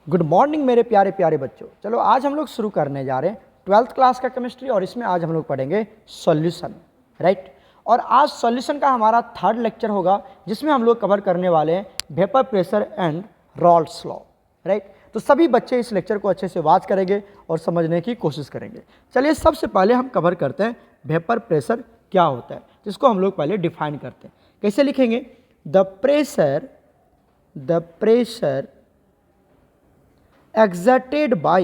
Good morning मेरे प्यारे प्यारे बच्चों। चलो आज हम लोग शुरू करने जा रहे हैं 12th क्लास का केमिस्ट्री और इसमें आज हम लोग पढ़ेंगे सॉल्यूशन, राइट। और आज सॉल्यूशन का हमारा थर्ड लेक्चर होगा जिसमें हम लोग कवर करने वाले हैं vapour pressure and Rawls law, right. तो सभी बच्चे इस लेक्चर को अच्छे से वॉच करेंगे और समझने की कोशिश करेंगे। चलिए सबसे पहले हम कवर करते हैं वेपर प्रेशर क्या होता है, जिसको हम लोग पहले डिफाइन करते हैं। कैसे लिखेंगे? The pressure exerted by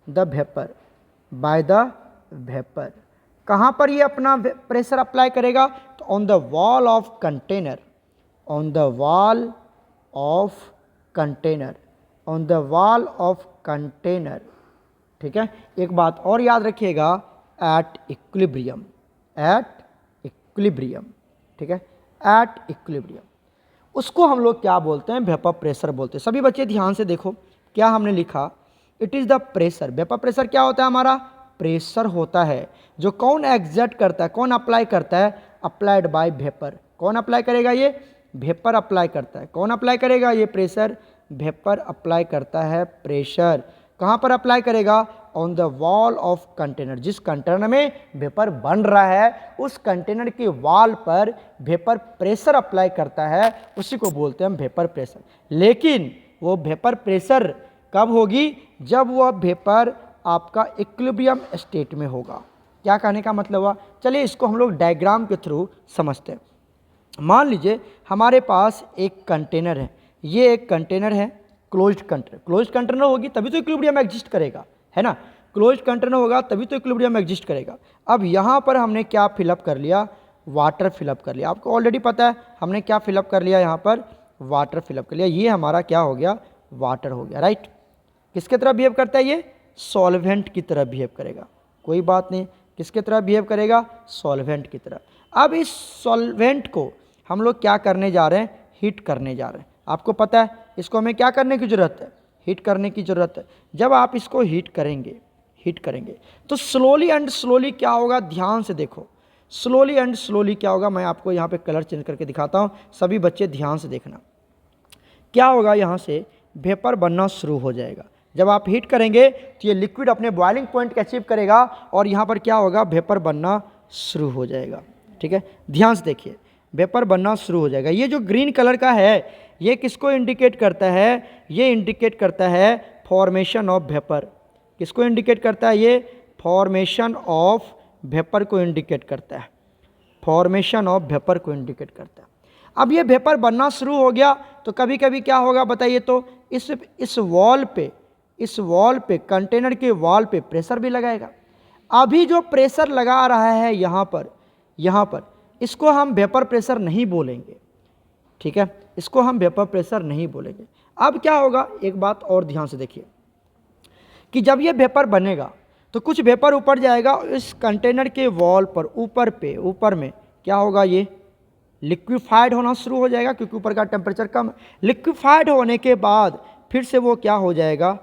the vapor। कहाँ पर ये अपना प्रेशर अप्लाई करेगा? तो on the wall of container, ठीक है। एक बात और याद रखिएगा, एट इक्विलिब्रियम, ठीक है, एट इक्विलिब्रियम। उसको हम लोग क्या बोलते हैं? वेपर प्रेशर बोलते हैं। सभी बच्चे ध्यान से देखो क्या हमने लिखा। It is the pressure. Vapour pressure क्या होता है? हमारा प्रेशर होता है जो कौन एग्जर्ट करता है, कौन अप्लाई करता है? Applied by vapour. कौन अप्लाई करेगा? ये वेपर अप्लाई करता है। कौन अप्लाई करेगा? ये प्रेशर। वेपर अप्लाई करता है प्रेशर। कहाँ पर अप्लाई करेगा? On the wall of container. जिस कंटेनर में वेपर बन रहा है उस कंटेनर के वॉल पर वेपर प्रेशर अप्लाई करता है, उसी को बोलते हैं हम वेपर प्रेशर। लेकिन वो वेपर प्रेशर कब होगी? जब वह वेपर आपका इक्विलिब्रियम स्टेट में होगा। क्या कहने का मतलब हुआ? चलिए इसको हम लोग डायग्राम के थ्रू समझते हैं। मान लीजिए हमारे पास एक कंटेनर है, ये एक कंटेनर है, क्लोज्ड कंटेनर। क्लोज्ड कंटेनर होगी तभी तो इक्विलिब्रियम एग्जिस्ट करेगा, है ना। क्लोज्ड कंटेनर होगा तभी तो इक्विलिब्रियम एग्जिस्ट करेगा। अब यहाँ पर हमने क्या फिलअप कर लिया? वाटर फिलअप कर लिया। आपको ऑलरेडी पता है हमने क्या फिलअप कर लिया, यहाँ पर वाटर फिलअप कर लिया। ये हमारा क्या हो गया? वाटर हो गया, राइट। किसके तरह बिहेव करता है? ये सॉल्वेंट की तरह बिहेव करेगा। कोई बात नहीं, किसके तरह बिहेव करेगा? सॉल्वेंट की तरह। अब इस सॉल्वेंट को हम लोग क्या करने जा रहे हैं? हीट करने जा रहे हैं। आपको पता है इसको हमें क्या करने की ज़रूरत है? हीट करने की ज़रूरत है। जब आप इसको हीट करेंगे तो स्लोली एंड स्लोली क्या होगा? ध्यान से देखो, स्लोली एंड स्लोली क्या होगा? मैं आपको यहाँ पे कलर चेंज करके दिखाता हूँ, सभी बच्चे ध्यान से देखना। क्या होगा? यहाँ से वेपर बनना शुरू हो जाएगा। जब आप हीट करेंगे तो ये लिक्विड अपने बॉइलिंग पॉइंट को अचीव करेगा और यहाँ पर क्या होगा? वेपर बनना शुरू हो जाएगा, ठीक है। ध्यान से देखिए, वेपर बनना शुरू हो जाएगा। ये जो ग्रीन कलर का है ये किसको इंडिकेट करता है? ये इंडिकेट करता है फॉर्मेशन ऑफ वेपर। किसको इंडिकेट करता है? ये फॉर्मेशन ऑफ वेपर को इंडिकेट करता है। फॉर्मेशन ऑफ वेपर को इंडिकेट करता है। अब ये वेपर बनना शुरू हो गया तो कभी कभी क्या होगा बताइए? तो इस वॉल पे कंटेनर के वॉल पे प्रेशर भी लगाएगा। अभी जो प्रेशर लगा रहा है यहाँ पर इसको हम वेपर प्रेशर नहीं बोलेंगे, ठीक है, इसको हम वेपर प्रेशर नहीं बोलेंगे। अब क्या होगा? एक बात और ध्यान से देखिए कि जब ये वेपर बनेगा तो कुछ वेपर ऊपर जाएगा, इस कंटेनर के वॉल पर ऊपर में क्या होगा? ये लिक्विफाइड होना शुरू हो जाएगा क्योंकि ऊपर का टेम्परेचर कम है। लिक्विफाइड होने के बाद फिर से वो क्या हो जाएगा?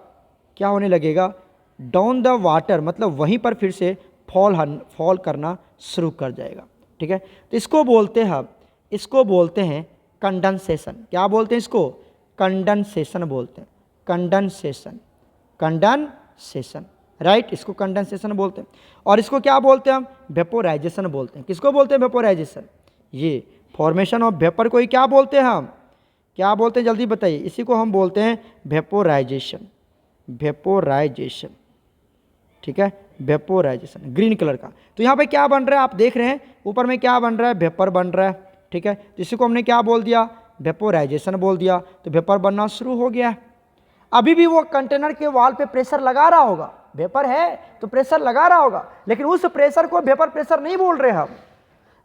क्या होने लगेगा? डाउन द वाटर, मतलब वहीं पर फिर से फॉल करना शुरू कर जाएगा, ठीक है। तो इसको बोलते हैं कंडेंसेशन। क्या बोलते हैं इसको? कंडेंसेशन बोलते हैं। Condensation, right. इसको कंडेंसेशन बोलते हैं। और इसको क्या बोलते हैं हम? वेपोराइजेशन बोलते हैं। किसको बोलते हैं? वेपोराइजेशन। ये फॉर्मेशन ऑफ वेपर को ही क्या बोलते हैं हम? क्या बोलते हैं? जल्दी बताइए। इसी को हम बोलते हैं वेपोराइजेशन, ठीक है, वेपोराइजेशन। ग्रीन कलर का। तो यहाँ पे क्या बन रहा है? आप देख रहे हैं ऊपर में क्या बन रहा है? वेपर बन रहा है, ठीक है। तो इसी को हमने क्या बोल दिया? वेपोराइजेशन बोल दिया। तो वेपर बनना शुरू हो गया। अभी भी वो कंटेनर के वॉल पे प्रेशर लगा रहा होगा, वेपर है तो प्रेशर लगा रहा होगा, लेकिन उस प्रेशर को वेपर प्रेशर नहीं बोल रहे हम।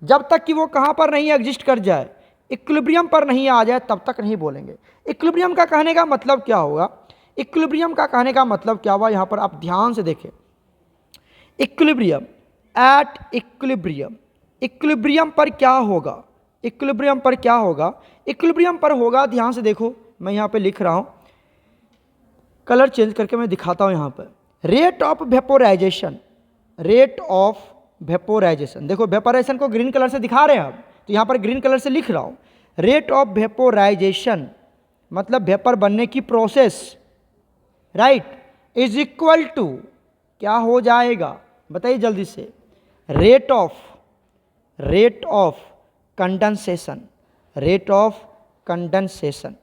जब तक कि वो कहाँ पर नहीं एग्जिस्ट कर जाए, इक्विलिब्रियम पर नहीं आ जाए, तब तक नहीं बोलेंगे। इक्विलिब्रियम का कहने का मतलब क्या होगा? इक्विलिब्रियम का कहने का मतलब क्या हुआ? यहाँ पर आप ध्यान से देखें। इक्विलिब्रियम, एट इक्विलिब्रियम, इक्विलिब्रियम पर क्या होगा? इक्विलिब्रियम पर होगा, ध्यान से देखो, मैं यहाँ पे लिख रहा हूँ, कलर चेंज करके मैं दिखाता हूँ यहाँ पर। रेट ऑफ वेपोराइजेशन, देखो वेपोराइजेशन को ग्रीन कलर से दिखा रहे हैं हम, तो यहाँ पर ग्रीन कलर से लिख रहा हूँ। रेट ऑफ वेपोराइजेशन मतलब वेपर बनने की process, right, is equal to क्या हो जाएगा, बताइए जल्दी से, rate of condensation, rate of condensation,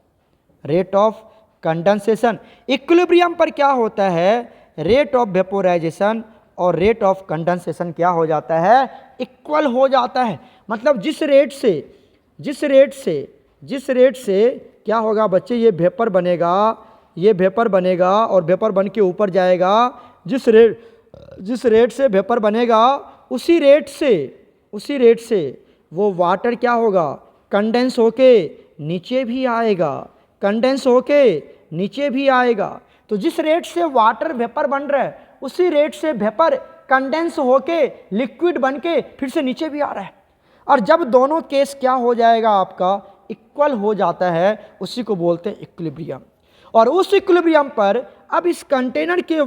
rate of condensation. Equilibrium पर क्या होता है, रेट ऑफ वेपोराइजेशन और रेट ऑफ कंडेंसेशन क्या हो जाता है, इक्वल हो जाता है। मतलब जिस रेट से क्या होगा बच्चे, ये वेपर बनेगा और वेपर बन के ऊपर जाएगा, जिस रेट से वेपर बनेगा उसी रेट से वो वाटर क्या होगा, कंडेंस होके नीचे भी आएगा, तो जिस रेट से वाटर वेपर बन रहा है उसी रेट से वेपर कंडेंस होके लिक्विड बन के फिर से नीचे भी आ रहा है। और जब दोनों केस क्या हो जाएगा आपका, इक्वल हो जाता है, उसी को बोलते हैं इक्विलिब्रियम। और उस इक्विलिब्रियम पर अब इस कंटेनर के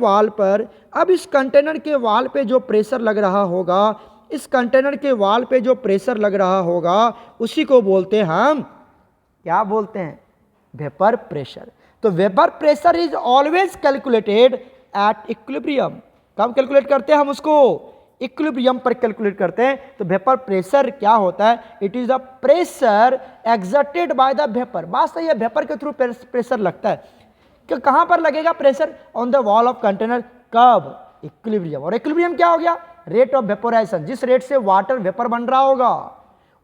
वाल पे जो प्रेशर लग रहा होगा, उसी को बोलते हैं हम, क्या बोलते हैं, वेपर प्रेशर। तो vapour pressure is always calculated at equilibrium. कब कैलकुलेट करते हैं हम उसको, इक्विलिब्रियम पर कैलकुलेट करते हैं। तो वेपर प्रेशर क्या होता है, it is the pressure exerted by the vapour. बात सही है, वेपर के थ्रू प्रेशर लगता है। कि कहां पर लगेगा pressure, on the wall of container, कब, इक्विलिब्रियम। और इक्विलिब्रियम क्या हो गया, रेट ऑफ वेपोराइजेशन, जिस रेट से वाटर वेपर बन रहा होगा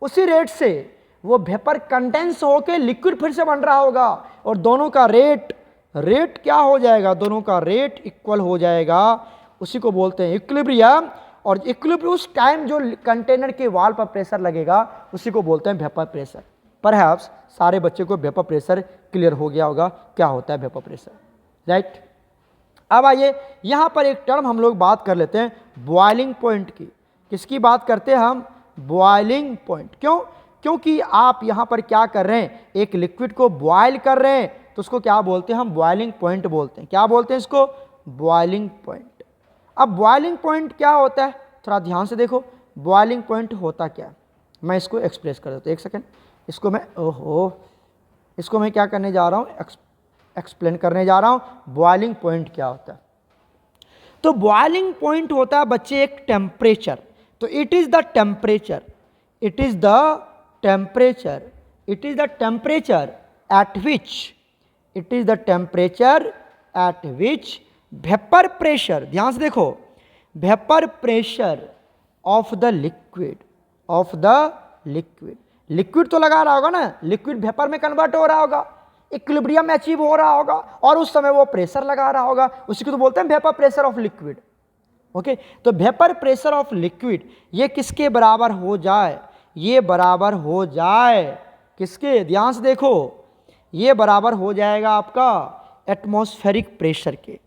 उसी रेट से वो वेपर कंडेंस होके लिक्विड फिर से बन रहा होगा, और दोनों का रेट क्या हो जाएगा, दोनों का रेट इक्वल हो जाएगा, उसी को बोलते हैं इक्विलिब्रियम। और इक्विलिब्रियम उस टाइम जो कंटेनर के वॉल पर प्रेशर लगेगा उसी को बोलते हैं वेपर प्रेशर। परहैप्स सारे बच्चे को वेपर प्रेशर क्लियर हो गया होगा, क्या होता है वेपर प्रेशर, राइट। अब आइए यहाँ पर एक टर्म हम लोग बात कर लेते हैं बॉइलिंग पॉइंट की। किसकी बात करते हैं हम, बॉइलिंग पॉइंट। क्यों, क्योंकि आप यहाँ पर क्या कर रहे हैं, एक लिक्विड को बॉयल कर रहे हैं, तो उसको क्या बोलते हैं हम, बॉइलिंग पॉइंट बोलते हैं। क्या बोलते हैं इसको, बॉइलिंग पॉइंट। अब बॉइलिंग पॉइंट क्या होता है, थोड़ा ध्यान से देखो, बॉइलिंग पॉइंट होता क्या है, मैं इसको एक्सप्रेस कर देता हूँ, एक सेकेंड। इसको मैं क्या करने जा रहा हूँ, एक्सप्लेन करने जा रहा हूँ बॉइलिंग पॉइंट क्या होता है। तो बॉइलिंग पॉइंट होता है बच्चे एक टेम्परेचर। तो it is the temperature at which vapour pressure, ध्यान से देखो, vapour pressure of the liquid तो लगा रहा होगा ना, लिक्विड वेपर में कन्वर्ट हो रहा होगा, इक्विलिब्रियम अचीव हो रहा होगा, और उस समय वो प्रेशर लगा रहा होगा, उसी को तो बोलते हैं vapour pressure of liquid. Okay, तो वेपर प्रेशर ऑफ लिक्विड ये किसके बराबर हो जाए, ये बराबर हो जाए किसके, ध्यान से देखो, ये बराबर हो जाएगा आपका एटमॉस्फेरिक प्रेशर के।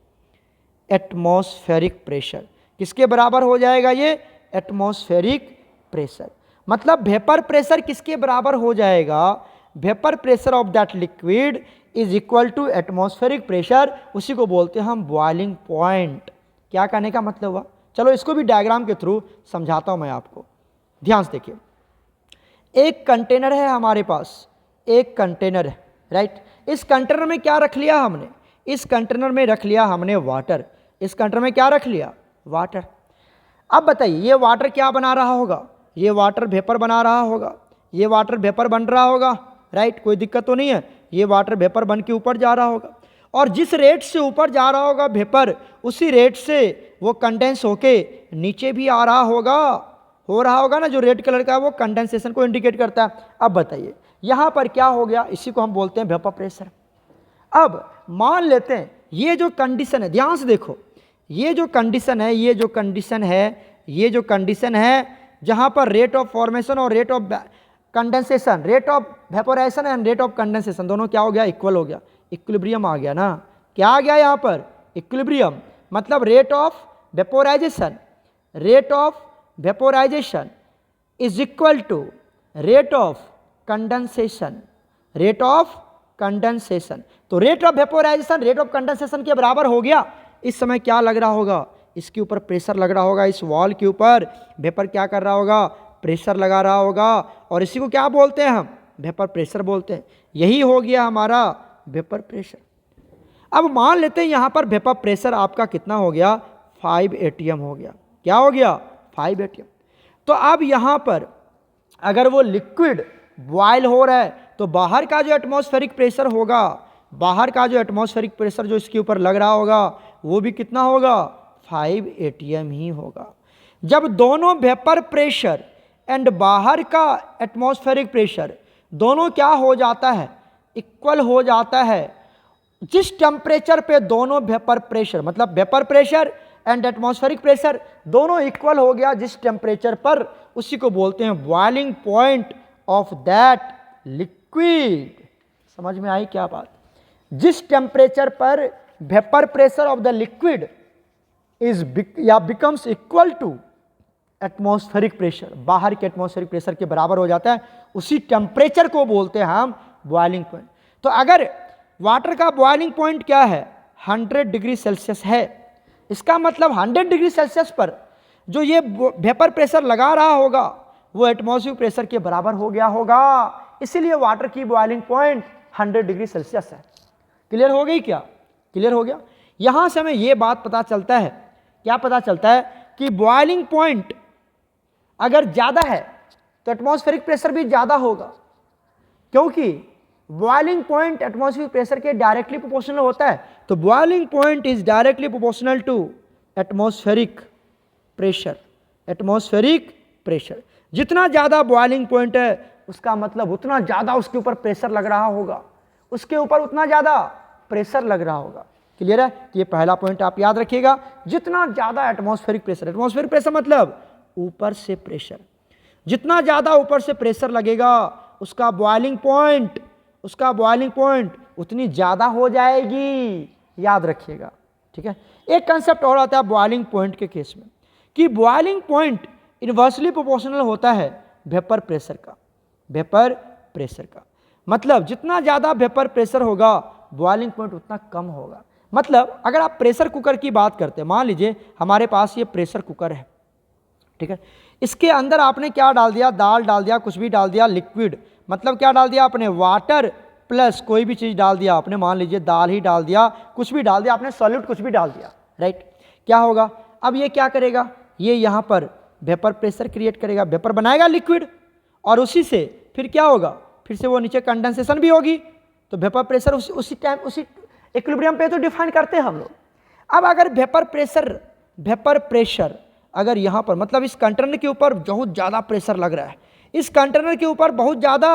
एटमॉस्फेरिक प्रेशर किसके बराबर हो जाएगा, ये एटमॉस्फेरिक प्रेशर। मतलब वेपर प्रेशर किसके बराबर हो जाएगा, vapour pressure of that liquid is equal to atmospheric pressure, उसी को बोलते हैं हम बॉइलिंग पॉइंट। क्या कहने का मतलब हुआ, चलो इसको भी डायग्राम के थ्रू समझाता हूं मैं आपको, ध्यान से देखिए। एक कंटेनर है हमारे पास, एक कंटेनर है, राइट। इस कंटेनर में क्या रख लिया हमने, इस कंटेनर में रख लिया हमने वाटर। इस कंटेनर में क्या रख लिया, वाटर। अब बताइए ये वाटर क्या बना रहा होगा, ये वाटर वेपर बना रहा होगा, ये वाटर वेपर बन रहा होगा, राइट, कोई दिक्कत तो नहीं है। ये वाटर वेपर बन के ऊपर जा रहा होगा, और जिस रेट से ऊपर जा रहा होगा वेपर, उसी रेट से वो कंडेंस होके नीचे भी आ रहा होगा, हो रहा होगा ना, जो रेड कलर का है वो कंडेंसेशन को इंडिकेट करता है। अब बताइए यहाँ पर क्या हो गया, इसी को हम बोलते हैं वेपर प्रेशर। अब मान लेते हैं ये जो कंडीशन है, ध्यान से देखो, ये जो कंडीशन है जहाँ पर रेट ऑफ फॉर्मेशन और rate of condensation, rate of vaporisation and rate of condensation दोनों क्या हो गया, इक्वल हो गया, इक्विलिब्रियम आ गया ना। क्या आ गया यहाँ पर, इक्विलिब्रियम। मतलब rate of vaporization is equal to rate of condensation, तो rate of vaporization rate of condensation के बराबर हो गया। इस समय क्या लग रहा होगा, इसके ऊपर प्रेशर लग रहा होगा, इस वॉल के ऊपर वेपर क्या कर रहा होगा, प्रेशर लगा रहा होगा, और इसी को क्या बोलते हैं हम, वेपर प्रेशर बोलते हैं। यही हो गया हमारा वेपर प्रेशर। अब मान लेते हैं यहाँ पर वेपर प्रेशर आपका कितना हो गया, 5 atm हो गया। क्या हो गया, 5 atm। तो अब यहाँ पर अगर वो लिक्विड बॉयल हो रहा है तो बाहर का जो एटमॉस्फेरिक प्रेशर होगा, बाहर का जो एटमॉस्फेरिक प्रेशर जो इसके ऊपर लग रहा होगा वो भी कितना होगा, 5 atm ही होगा। जब दोनों वेपर प्रेशर एंड बाहर का एटमॉस्फेरिक प्रेशर दोनों क्या हो जाता है, इक्वल हो जाता है, जिस टेम्परेचर पे दोनों वेपर प्रेशर मतलब vapour pressure and atmospheric pressure दोनों इक्वल हो गया जिस टेम्परेचर पर, उसी को बोलते हैं boiling point of that liquid. समझ में आई क्या बात? जिस टेम्परेचर पर vapour pressure of the liquid is या becomes equal to atmospheric pressure, बाहर के एटमॉस्फेरिक प्रेशर के बराबर हो जाता है, उसी टेम्परेचर को बोलते हैं हम बॉइलिंग पॉइंट। तो अगर वाटर का बॉइलिंग पॉइंट क्या है, 100 डिग्री सेल्सियस है, इसका मतलब 100 डिग्री सेल्सियस पर जो ये वेपर प्रेशर लगा रहा होगा वो एटमॉस्फेरिक प्रेशर के बराबर हो गया होगा, इसीलिए वाटर की बॉइलिंग पॉइंट 100 डिग्री सेल्सियस है। क्लियर हो गई क्या? क्लियर हो गया। यहां से हमें यह बात पता चलता है, क्या पता चलता है कि बॉइलिंग पॉइंट अगर ज़्यादा है तो एटमॉस्फेरिक प्रेशर भी ज़्यादा होगा, क्योंकि बॉइलिंग पॉइंट एटमॉस्फेरिक प्रेशर के डायरेक्टली प्रोपोर्शनल होता है। तो boiling point is directly proportional to atmospheric pressure. Atmospheric pressure जितना ज़्यादा बॉइलिंग पॉइंट है उसका मतलब उतना ज़्यादा उसके ऊपर प्रेशर लग रहा होगा, उसके ऊपर उतना ज़्यादा प्रेशर लग रहा होगा। क्लियर है? तो ये पहला पॉइंट आप याद रखिएगा, जितना ज़्यादा एटमॉस्फेरिक प्रेशर, एटमॉस्फेरिक प्रेशर मतलब ऊपर से प्रेशर, जितना ज़्यादा ऊपर से प्रेशर लगेगा उसका बॉइलिंग पॉइंट उतनी ज़्यादा हो जाएगी, याद रखिएगा। ठीक है। एक कंसेप्ट और आता है बॉइलिंग पॉइंट के केस में कि बॉइलिंग पॉइंट इन्वर्सली प्रोपोर्शनल होता है वेपर प्रेशर का। वेपर प्रेशर का मतलब जितना ज़्यादा वेपर प्रेशर होगा बॉइलिंग पॉइंट उतना कम होगा। मतलब अगर आप प्रेशर कुकर की बात करते हैं, मान लीजिए हमारे पास ये प्रेशर कुकर है, ठीक है, इसके अंदर आपने क्या डाल दिया, दाल डाल दिया, कुछ भी डाल दिया, लिक्विड मतलब क्या डाल दिया आपने, वाटर प्लस कोई भी चीज़ डाल दिया आपने, मान लीजिए दाल ही डाल दिया, कुछ भी डाल दिया आपने, सॉल्यूट कुछ भी डाल दिया, राइट। क्या होगा, अब ये क्या करेगा, ये यहाँ पर वेपर प्रेशर क्रिएट करेगा, वेपर बनाएगा लिक्विड, और उसी से फिर क्या होगा, फिर से वो नीचे कंडेंसेशन भी होगी। तो वेपर प्रेशर उसी टाइम उसी इक्विलिब्रियम पे तो डिफाइन करते हैं हम लोग। अब अगर वेपर प्रेशर अगर यहाँ पर मतलब इस कंटेनर के ऊपर बहुत ज़्यादा प्रेशर लग रहा है, इस कंटेनर के ऊपर बहुत ज़्यादा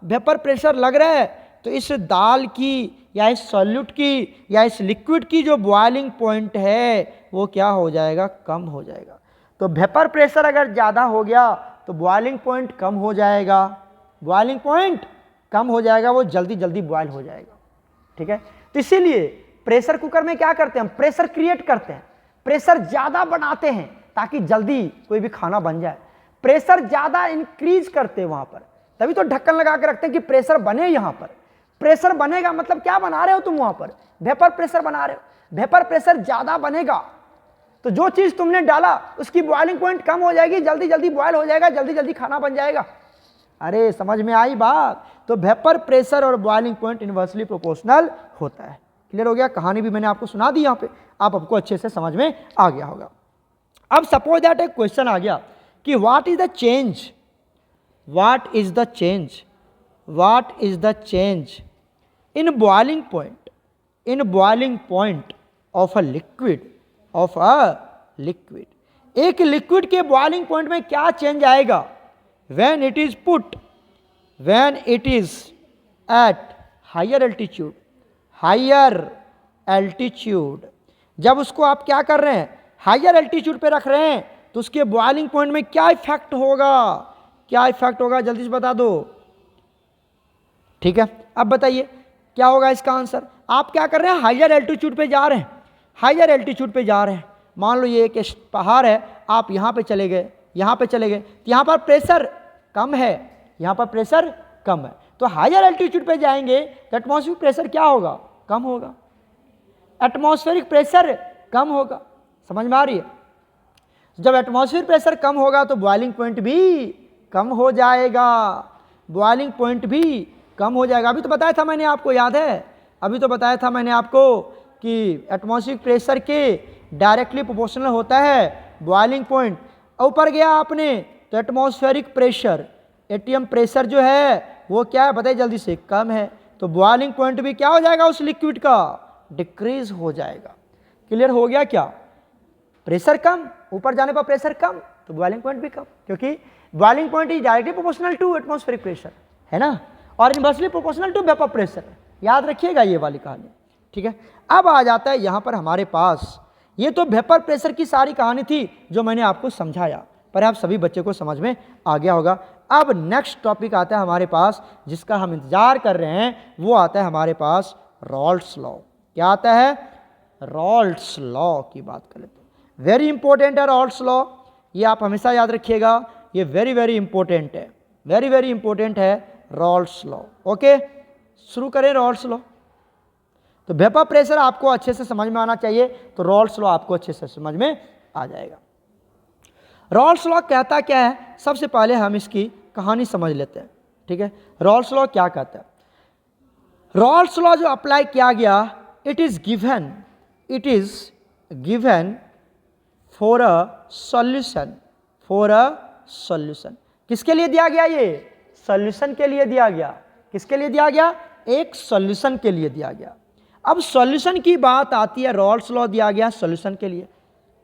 वेपर प्रेशर लग रहा है, तो इस दाल की या इस सॉल्यूट की या इस लिक्विड की जो बॉइलिंग पॉइंट है वो क्या हो जाएगा, कम हो जाएगा। तो वेपर प्रेशर अगर ज़्यादा हो गया तो बॉइलिंग पॉइंट कम हो जाएगा, बॉइलिंग पॉइंट कम हो जाएगा, वो जल्दी जल्दी बॉयल हो जाएगा। ठीक है। तो इसीलिए प्रेशर कुकर में क्या करते हैं, हम प्रेशर क्रिएट करते हैं, प्रेशर ज़्यादा बनाते हैं ताकि जल्दी कोई भी खाना बन जाए, प्रेशर ज़्यादा इंक्रीज करते हैं वहाँ पर, तभी तो ढक्कन लगा के रखते हैं कि प्रेशर बने। यहाँ पर प्रेशर बनेगा मतलब क्या बना रहे हो तुम, वहाँ पर वेपर प्रेशर बना रहे हो, वेपर प्रेशर ज़्यादा बनेगा तो जो चीज़ तुमने डाला उसकी बॉइलिंग पॉइंट कम हो जाएगी, जल्दी जल्दी बॉयल हो जाएगा, जल्दी जल्दी खाना बन जाएगा। अरे समझ में आई बात। तो वेपर प्रेशर और बॉइलिंग पॉइंट इनवर्सली प्रोपोर्शनल होता है। क्लियर हो गया, कहानी भी मैंने आपको सुना दी, यहाँ पे आपको अच्छे से समझ में आ गया होगा। अब सपोज दैट एक क्वेश्चन आ गया कि what is the change, what is the change, what is the change in boiling point, in boiling point of a liquid, of a liquid, एक लिक्विड के बॉइलिंग पॉइंट में क्या चेंज आएगा when it is put, when it is at higher altitude, higher altitude, जब उसको आप क्या कर रहे हैं, हायर एल्टीट्यूड पे रख रहे हैं, तो उसके बॉइलिंग पॉइंट में क्या इफेक्ट होगा, क्या इफेक्ट होगा, जल्दी से बता दो। ठीक है, अब बताइए क्या होगा इसका आंसर। आप क्या कर रहे हैं, हायर एल्टीट्यूड पे जा रहे हैं, हायर एल्टीट्यूड पे जा रहे हैं, मान लो ये एक पहाड़ है, आप यहाँ पे चले गए, यहाँ पे चले गए, तो यहाँ पर प्रेशर कम है, यहाँ पर प्रेशर कम है, तो हायर एल्टीट्यूड पे जाएंगे तो एटमॉस्फेरिक प्रेशर क्या होगा, कम होगा, एटमॉस्फेरिक प्रेशर कम होगा। समझ में आ रही है। जब एटमॉस्फेरिक प्रेशर कम होगा तो बॉइलिंग पॉइंट भी कम हो जाएगा, बॉइलिंग पॉइंट भी कम हो जाएगा। अभी तो बताया था मैंने आपको, याद है, अभी तो बताया था मैंने आपको कि एटमॉस्फेरिक प्रेशर के डायरेक्टली प्रोपोर्शनल होता है बॉइलिंग पॉइंट। ऊपर गया आपने तो एटमॉस्फेरिक प्रेशर, एटीएम प्रेशर जो है वो क्या है बताइए जल्दी से, कम है, तो बॉइलिंग पॉइंट भी क्या हो जाएगा उस लिक्विड का, डिक्रीज हो जाएगा। क्लियर हो गया क्या? प्रेशर कम, ऊपर जाने पर प्रेशर कम तो बॉइलिंग पॉइंट भी कम, क्योंकि boiling point is directly proportional to atmospheric pressure, है ना, और inversely proportional to vapour pressure. याद रखिएगा ये वाली कहानी, ठीक है। अब आ जाता है यहाँ पर हमारे पास, ये तो वेपर प्रेशर की सारी कहानी थी जो मैंने आपको समझाया, पर आप सभी बच्चे को समझ में आ गया होगा। अब नेक्स्ट टॉपिक आता है हमारे पास जिसका हम इंतजार कर रहे हैं, वो आता है हमारे पास रॉल्ट्स लॉ। क्या आता है? रॉल्ट्स लॉ की बात कर लेते हैं। वेरी इंपॉर्टेंट है रॉल्ट्स लॉ, ये आप हमेशा याद रखिएगा, ये वेरी वेरी इंपॉर्टेंट है, वेरी वेरी इंपॉर्टेंट है रॉल्ट्स लॉ। ओके, शुरू करें रॉल्ट्स लॉ। तो वेपर प्रेशर आपको अच्छे से समझ में आना चाहिए, तो रॉल्ट्स लॉ आपको अच्छे से समझ में आ जाएगा। रॉल्ट्स लॉ कहता क्या है, सबसे पहले हम इसकी कहानी समझ लेते हैं, ठीक है। रॉल्ट्स लॉ क्या कहता है? रॉल्ट्स लॉ जो अप्लाई किया गया, it is given for a solution, किसके लिए दिया गया? ये सॉल्यूशन के लिए दिया गया। किसके लिए दिया गया? एक सॉल्यूशन के लिए दिया गया। अब सॉल्यूशन की बात आती है, रॉल्ट्स लॉ दिया गया सॉल्यूशन के लिए,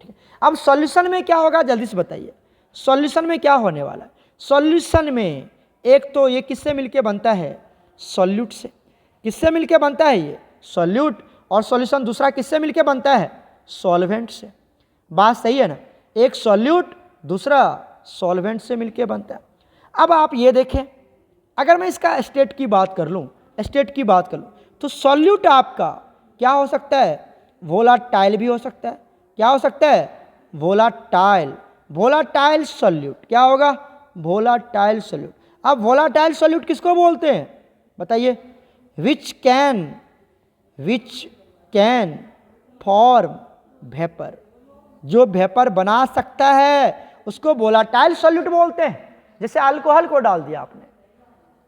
ठीक है। अब सॉल्यूशन में क्या होगा जल्दी से बताइए, सॉल्यूशन में क्या होने वाला है? सॉल्यूशन में एक तो ये किससे मिलके बनता है? सॉल्यूट से। किससे मिलके बनता है ये? सॉल्यूट। और सॉल्यूशन दूसरा किससे मिलके बनता है? सॉल्वेंट से। बात सही है ना, एक सॉल्यूट दूसरा सॉल्वेंट से मिलके बनता है। अब आप ये देखें, अगर मैं इसका स्टेट की बात कर लूँ, तो सॉल्यूट आपका क्या हो सकता है? वोलाटाइल भी हो सकता है। क्या हो सकता है? Volatile solute. क्या होगा? Volatile solute. अब वोलाटाइल सॉल्यूट किसको बोलते हैं बताइए? विच कैन फॉर्म वेपर, जो वेपर बना सकता है उसको वोलाटाइल सॉल्यूट बोलते हैं। जैसे अल्कोहल को डाल दिया आपने,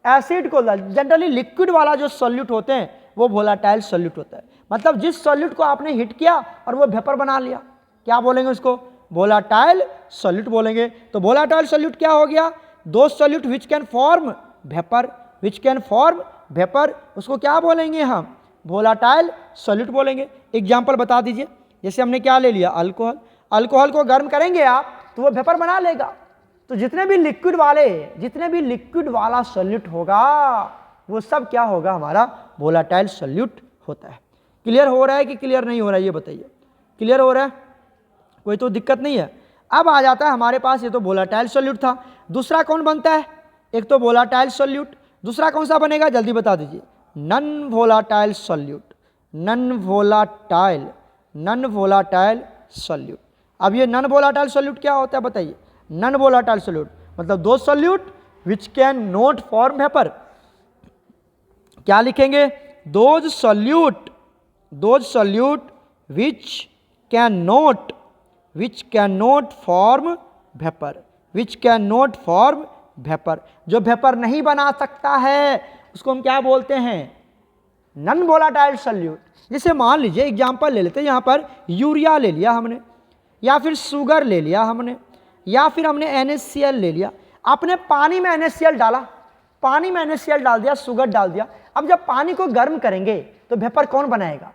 एसिड को डाल, जनरली लिक्विड वाला जो सॉल्यूट होते हैं वो वोलाटाइल सॉल्यूट होता है। मतलब जिस सॉल्यूट को आपने हिट किया और वो वेपर बना लिया, क्या बोलेंगे उसको? वोलाटाइल सॉल्यूट बोलेंगे। तो वोलाटाइल सॉल्यूट क्या हो गया? दो solute which can form vapour, उसको क्या बोलेंगे हम? वोलाटाइल सॉल्यूट बोलेंगे। एग्जाम्पल बता दीजिए, जैसे हमने क्या ले लिया? अल्कोहल को गर्म करेंगे आप तो वो वेपर बना लेगा। तो जितने भी लिक्विड वाला सॉल्यूट होगा वो सब क्या होगा? हमारा वोलाटाइल सॉल्यूट होता है। क्लियर हो रहा है कि क्लियर नहीं हो रहा है ये बताइए? क्लियर हो रहा है, कोई तो दिक्कत नहीं है। अब आ जाता है हमारे पास, ये तो वोलाटाइल सॉल्यूट था, दूसरा कौन बनता है? एक तो वोलाटाइल सॉल्यूट, दूसरा कौन सा बनेगा जल्दी बता दीजिए? Non volatile solute. अब ये नॉन वोलाटाइल सॉल्यूट क्या होता है बताइए? नॉन वोलाटाइल सॉल्यूट मतलब दो solute which can not form vapour. क्या लिखेंगे? Those solute which can not form vapour, जो वेपर नहीं बना सकता है उसको हम क्या बोलते हैं? Non volatile solute. जैसे मान लीजिए एग्जांपल ले लेते हैं, यहाँ पर यूरिया ले लिया हमने, या फिर शुगर ले लिया हमने, या फिर हमने NaCl ले लिया। आपने पानी में NaCl डाला, पानी में NaCl डाल दिया, शुगर डाल दिया। अब जब पानी को गर्म करेंगे तो वेपर कौन बनाएगा?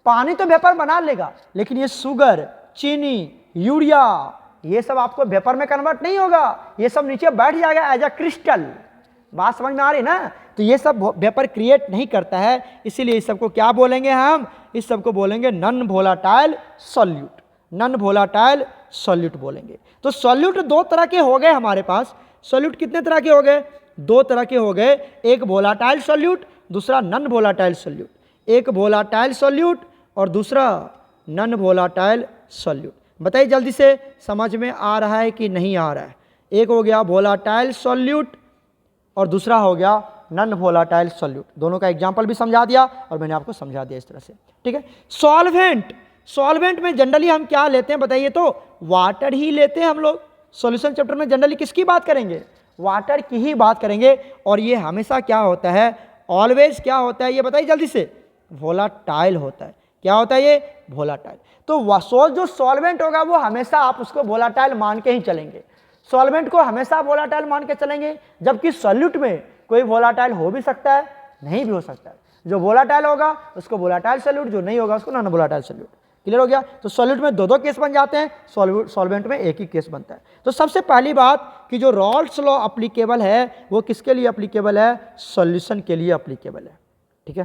पानी तो वेपर बना लेगा, लेकिन ये शुगर, चीनी, यूरिया, ये सब आपको वेपर में कन्वर्ट नहीं होगा, ये सब नीचे बैठ जाएगा एज अ क्रिस्टल। बात समझ में आ रही ना? तो ये सब वेपर क्रिएट नहीं करता है, इसीलिए इस सबको क्या बोलेंगे हम? इस सबको बोलेंगे नॉन वोलाटाइल सॉल्यूट बोलेंगे। तो सॉल्यूट दो तरह के हो गए हमारे पास। सॉल्यूट कितने तरह के हो गए? दो तरह के हो गए, एक वोलाटाइल सॉल्यूट, दूसरा नॉन वोलाटाइल सॉल्यूट। एक वोलाटाइल सॉल्यूट और दूसरा नॉन वोलाटाइल सॉल्यूट। बताइए जल्दी से, समझ में आ रहा है कि नहीं आ रहा है? एक हो गया वोलाटाइल सॉल्यूट और दूसरा हो गया नॉन वोलाटाइल सॉल्यूट। दोनों का एग्जांपल भी समझा दिया और मैंने आपको समझा दिया इस तरह से, ठीक है। सॉल्वेंट में जनरली हम क्या लेते हैं बताइए? तो वाटर ही लेते हैं हम लोग। सॉल्यूशन चैप्टर में जनरली किसकी बात करेंगे? वाटर की ही बात करेंगे। और ये हमेशा क्या होता है? ऑलवेज क्या होता है ये बताइए जल्दी से? वोलाटाइल होता है। क्या होता है ये? वोलाटाइल। तो जो सॉल्वेंट होगा वो हमेशा आप उसको वोलाटाइल मान के ही चलेंगे, सॉल्वेंट को हमेशा वोलाटाइल मान के चलेंगे, जबकि सॉल्यूट में कोई वोलाटाइल हो भी सकता है, नहीं भी हो सकता है। जो वोलाटाइल होगा उसको वोलाटाइल सॉल्यूट, जो नहीं होगा उसको नॉन वोलाटाइल सॉल्यूट। क्लियर हो गया? तो सॉल्यूट में दो केस बन जाते हैं, सॉल्वेंट में एक ही केस बनता है। तो सबसे पहली बात कि जो रॉल्स लॉ अप्लीकेबल है वो किसके लिए अप्लीकेबल है? सॉल्यूशन के लिए अप्लीकेबल है। ठीक है,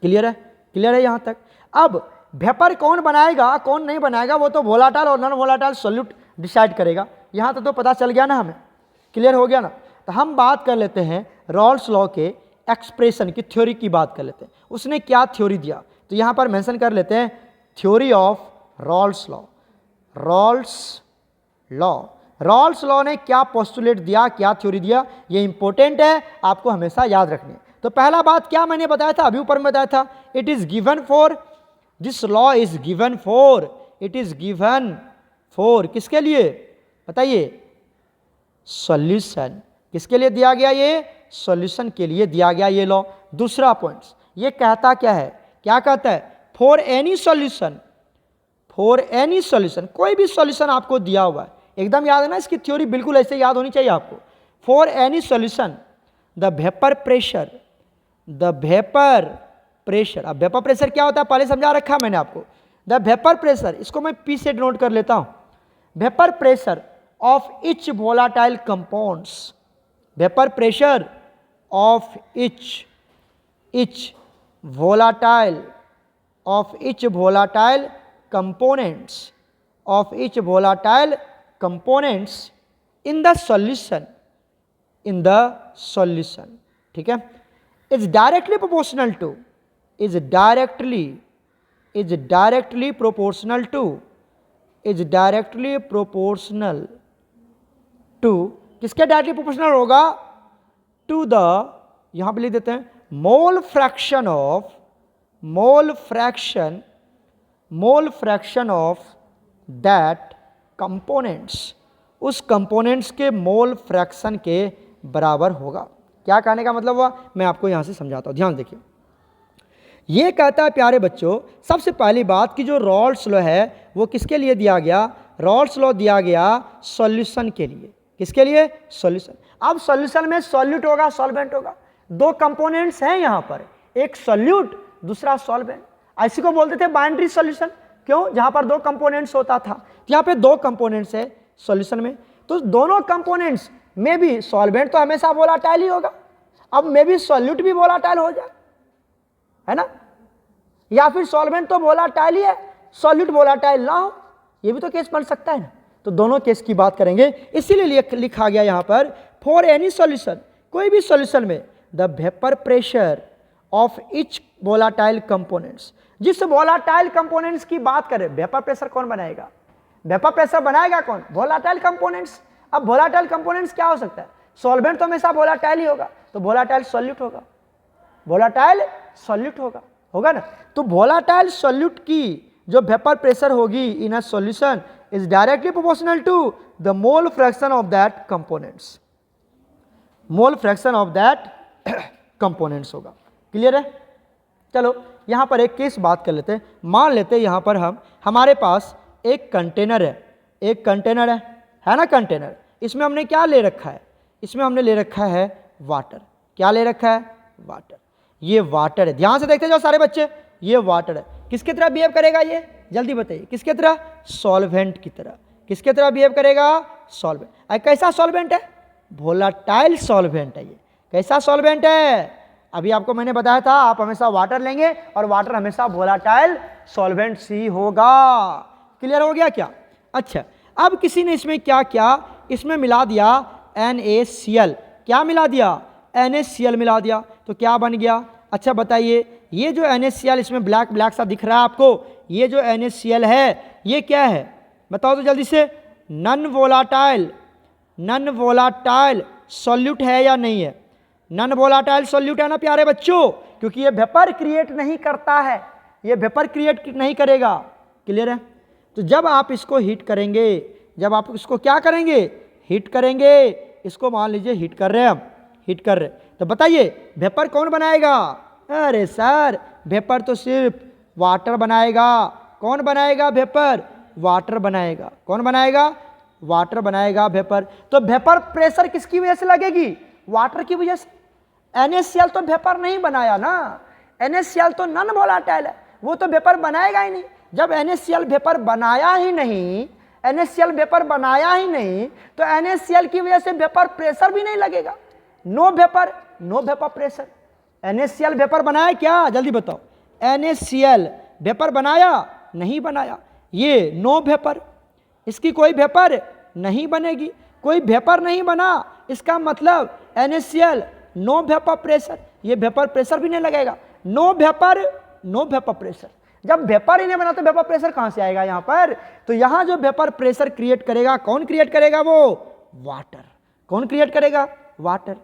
क्लियर है? क्लियर है यहाँ तक? अब वेपर कौन बनाएगा कौन नहीं बनाएगा वो तो वोलाटाइल और नॉन वोलाटाइल सॉल्यूट डिसाइड करेगा। यहाँ तक तो पता चल गया ना हमें? क्लियर हो गया ना? तो हम बात कर लेते हैं रॉल्स लॉ के एक्सप्रेशन की, थ्योरी की बात कर लेते हैं। उसने क्या थ्योरी दिया, तो यहाँ पर मेंशन कर लेते हैं theory of Rawls law. Raoult's law ने क्या पोस्टुलेट दिया, क्या थ्योरी दिया, ये इंपॉर्टेंट है, आपको हमेशा याद रखनी है। तो पहला बात क्या मैंने बताया था, अभी ऊपर में बताया था, it is given for, this law is given for, it is given for किसके लिए बताइए? सॉल्यूशन। किसके लिए दिया गया? ये सॉल्यूशन के लिए दिया गया ये लॉ। दूसरा पॉइंट ये कहता क्या है? क्या कहता है? For any solution, for any solution, कोई भी सॉल्यूशन आपको दिया हुआ है, एकदम याद है ना, इसकी थ्योरी बिल्कुल ऐसे याद होनी चाहिए आपको। For any solution the vapour pressure, the vapour pressure, अब वेपर प्रेशर क्या होता है पहले समझा रखा मैंने आपको। द वेपर प्रेशर, इसको मैं पी से डिनोट कर लेता हूं, vapour pressure of each volatile compounds, vapour pressure of etch volatile of each volatile components, of each volatile components in the solution, in the solution, ठीक है, is directly proportional to, is directly proportional to, is directly proportional to, किसके directly proportional होगा? To the, यहां पे लिख देते हैं mole fraction of that components, उस कंपोनेंट्स के मोल फ्रैक्शन के बराबर होगा। क्या कहने का मतलब हुआ, मैं आपको यहां से समझाता हूं, ध्यान देखिए। ये कहता है प्यारे बच्चों, सबसे पहली बात कि जो रॉल्स लॉ है वो किसके लिए दिया गया? रॉल्स लॉ दिया गया सॉल्यूशन के लिए। किसके लिए? सॉल्यूशन। अब सॉल्यूशन में सॉल्यूट होगा, सॉल्वेंट होगा, दो कंपोनेंट्स हैं यहां पर, एक सॉल्यूट दूसरा सॉल्वेंट। इसी को बोलते थे बाइनरी सॉल्यूशन। क्यों? जहां पर दो कंपोनेंट्स होता था, यहां पे दो कंपोनेंट्स है सॉल्यूशन में, तो दोनों कंपोनेंट्स में भी सॉल्वेंट तो हमेशा वोलाटाइल ही होगा, अब में भी सॉल्यूट भी वोलाटाइल हो जाए, है ना? या फिर सॉल्वेंट तो वोलाटाइल ही है, सॉल्यूट वोलाटाइल ना हो, ये भी तो केस बन सकता है ना। तो दोनों केस की बात करेंगे, इसीलिए लिखा गया यहां पर फॉर एनी सॉल्यूशन, कोई भी सॉल्यूशन में the vapour pressure of each volatile components, जिस वोलाटाइल कंपोनेंट्स की बात करें, वेपर प्रेशर कौन बनाएगा? वेपर प्रेशर बनाएगा कौन? Volatile components. अब वोलाटाइल कंपोनेंट्स क्या हो सकता है? सॉल्वेंट तो हमेशा वोलाटाइल ही होगा, तो वोलाटाइल सॉल्यूट होगा, वोलाटाइल सॉल्यूट होगा ना। तो वोलाटाइल सॉल्यूट की जो वेपर प्रेशर होगी in a solution is directly proportional to the mole fraction of that components, mole fraction of that components होगा। क्लियर है? चलो यहां पर एक केस बात कर लेते हैं। मान लेते हैं यहां पर हमारे पास एक कंटेनर है ना, कंटेनर, इसमें हमने क्या ले रखा है? इसमें हमने ले रखा है वाटर। क्या ले रखा है? वाटर। ये वाटर है, ध्यान से देखते जाओ सारे बच्चे, ये वाटर है। किसकी तरह बिहेव करेगा ये? जल्दी बताइए, किसके तरह? सॉल्वेंट की तरह। किसके तरह बिहेव करेगा? सॉल्वेंट। कैसा सॉल्वेंट है? वोलाटाइल सॉल्वेंट है ये। कैसा सॉल्वेंट है? अभी आपको मैंने बताया था, आप हमेशा वाटर लेंगे और वाटर हमेशा वोलाटाइल सॉल्वेंट ही होगा। क्लियर हो गया क्या? अच्छा, अब किसी ने इसमें क्या किया? इसमें मिला दिया NaCl। क्या मिला दिया? NaCl मिला दिया, तो क्या बन गया? अच्छा बताइए, ये जो NaCl इसमें ब्लैक ब्लैक सा दिख रहा है आपको, ये जो NaCl है ये क्या है? बताओ तो जल्दी से। नॉन वोलाटाइल सॉल्यूट है या नहीं है? नॉन वोलाटाइल सॉल्यूट है ना प्यारे बच्चों, क्योंकि ये वेपर क्रिएट नहीं करता है, ये वेपर क्रिएट नहीं करेगा। क्लियर है? तो जब आप इसको हीट करेंगे, जब आप इसको क्या करेंगे? हीट करेंगे। इसको मान लीजिए हीट कर रहे हैं हम, हीट कर रहे हैं, तो बताइए वेपर कौन बनाएगा? अरे सर वेपर तो सिर्फ वाटर बनाएगा। कौन बनाएगा वेपर? वाटर बनाएगा। कौन बनाएगा? वाटर बनाएगा वेपर। तो वेपर प्रेशर किसकी वजह से लगेगी? वाटर की वजह से। NaCl तो वेपर नहीं बनाया ना, NaCl तो नॉन वोलेटाइल है, वो तो वेपर बनाएगा ही नहीं। जब NaCl वेपर बनाया ही नहीं, NaCl वेपर बनाया ही नहीं, तो NaCl की वजह से वेपर प्रेशर भी नहीं लगेगा। No vapour, no vapour pressure. NaCl vapour बनाया क्या? जल्दी बताओ। NaCl वेपर बनाया? नहीं बनाया। ये नो वेपर, इसकी कोई वेपर नहीं बनेगी। कोई वेपर नहीं बना, इसका मतलब NaCl नो वेपर प्रेशर, ये वेपर प्रेशर भी नहीं लगेगा। No vapour, no vapour pressure. जब वेपर ही नहीं बना तो वेपर प्रेशर कहां से आएगा यहां पर? तो यहां जो वेपर प्रेशर क्रिएट करेगा, कौन क्रिएट करेगा? वो वाटर। कौन क्रिएट करेगा? वाटर।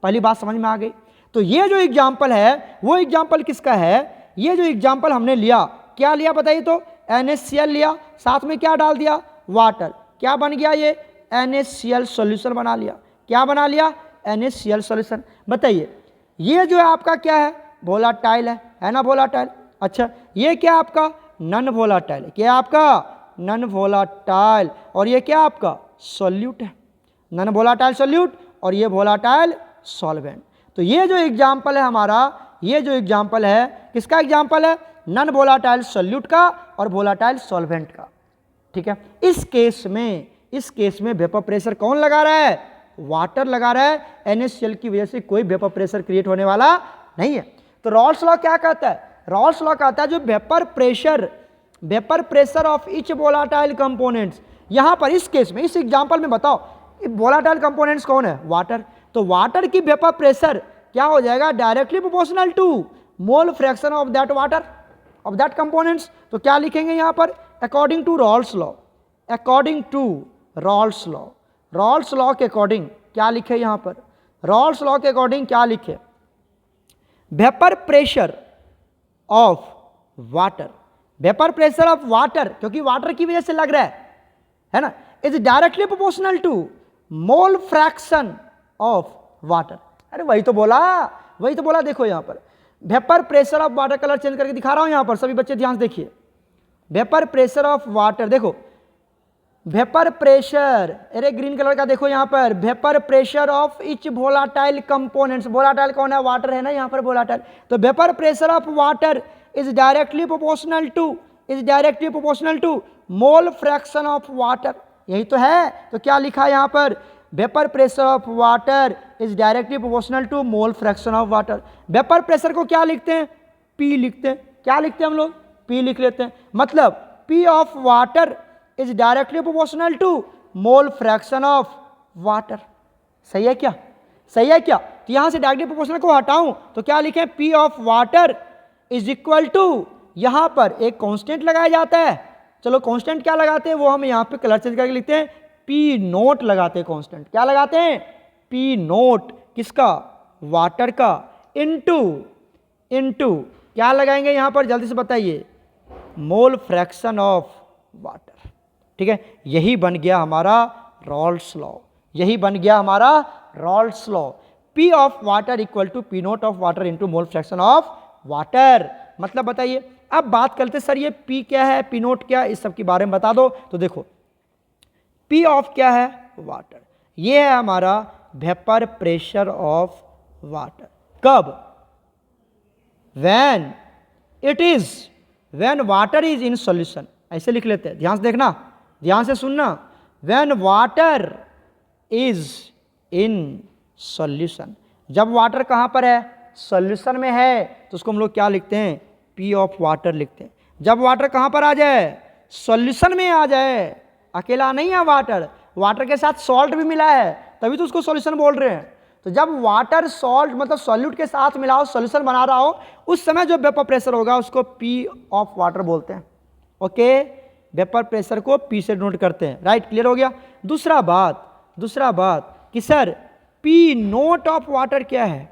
पहली बात समझ में आ गई। तो ये जो एग्जाम्पल है वो एग्जाम्पल किसका है? ये जो एग्जाम्पल हमने लिया, क्या लिया बताइए तो? NaCl लिया, साथ में क्या डाल दिया? वाटर। क्या बन गया? ये NaCl सॉल्यूशन बना लिया। क्या बना लिया? NaCl solution. बताइए ये जो है आपका क्या है? वोलाटाइल है ना? वोलाटाइल। अच्छा ये क्या आपका? नॉन वोलाटाइल है। क्या आपका? Non volatile. और ये क्या आपका? सॉल्यूट है। नॉन वोलाटाइल सॉल्यूट और ये वोलाटाइल सॉल्वेंट। तो ये जो एग्जाम्पल है हमारा, ये जो एग्जाम्पल है किसका एग्जाम्पल है? नॉन वोलाटाइल सॉल्यूट का और वोलाटाइल सॉल्वेंट का। ठीक है। इस केस में वेपर प्रेशर कौन लगा रहा है? वाटर लगा रहा है। NaCl की वजह से कोई वेपर प्रेशर क्रिएट होने वाला नहीं है। तो रॉल्स लॉ क्या कहता है? रॉल्स लॉ कहता है जो vapour pressure of each volatile components, यहां पर इस केस में, इस एग्जांपल में बताओ वोलाटाइल कंपोनेंट्स कौन है? वाटर। तो वाटर की वेपर प्रेशर क्या हो जाएगा? Directly proportional to mole fraction of that water, of that components. तो क्या लिखेंगे यहां पर? According to Raoult's law, according to Raoult's law. Raoult's law के अकॉर्डिंग क्या लिखे यहां पर? रॉल्स लॉ के अकॉर्डिंग क्या लिखे? Vapour pressure of water, vapour pressure of water, क्योंकि वाटर की वजह से लग रहा है ना, is directly proportional to mole fraction of water. अरे वही तो बोला, वही तो बोला। देखो यहां पर vapour pressure of water, colour change करके दिखा रहा हूं यहां पर, सभी बच्चे ध्यान से देखिए। वेपर प्रेशर ऑफ वाटर, देखो वेपर प्रेशर, अरे ग्रीन कलर का देखो यहां पर, vapour pressure of each volatile components. Volatile कौन है? वाटर है ना यहां पर वोलाटाइल। तो vapour pressure of water is directly proportional to mole fraction of water. यही तो है। तो क्या लिखा है यहां पर? Vapour pressure of water is directly proportional to mole fraction of water. Vapour pressure को क्या लिखते हैं? P लिखते हैं। क्या लिखते हैं हम लोग? P लिख लेते हैं। मतलब P of water is directly proportional to mole fraction of water. सही है क्या? सही है क्या? तो यहां से डायरेक्टली प्रोपोर्शनल को हटाऊं तो क्या लिखें? P of water is equal to, यहां पर एक कांस्टेंट लगाया जाता है। चलो कांस्टेंट क्या लगाते हैं वो हम यहां पे कलर चेंज करके लिखते हैं, P नोट लगाते हैं। कांस्टेंट क्या लगाते हैं? P note. किसका? वाटर का। इनटू क्या लगाएंगे यहां पर? जल्दी से बताइए। मोल फ्रैक्शन ऑफ वाटर। ठीक है। यही बन गया हमारा रॉल्स लॉ, यही बन गया हमारा Raoult's law. P of water equal to P naught of water into mole fraction of water. मतलब बताइए। अब बात करते सर ये P क्या है, P नोट क्या है, इस सब के बारे में बता दो। तो देखो P ऑफ क्या है? वाटर। ये है हमारा वेपर प्रेशर ऑफ वाटर। कब? when water is in solution. ऐसे लिख लेते हैं, ध्यान से देखना, ध्यान से सुनना। when water is in solution, जब वाटर कहां पर है? सॉल्यूशन में है, तो उसको हम लोग क्या लिखते हैं? P ऑफ वाटर लिखते हैं। जब वाटर कहां पर आ जाए? सॉल्यूशन में आ जाए। अकेला नहीं है वाटर, वाटर के साथ सॉल्ट भी मिला है, तभी तो उसको सॉल्यूशन बोल रहे हैं। तो जब वाटर सॉल्ट मतलब सॉल्यूट के साथ मिलाओ, सॉल्यूशन बना रहा हो, उस समय जो वेपर प्रेशर होगा उसको P ऑफ वाटर बोलते हैं। ओके, वेपर प्रेशर को P से नोट करते हैं। राइट, क्लियर हो गया। दूसरा बात कि sir P naught of water क्या है?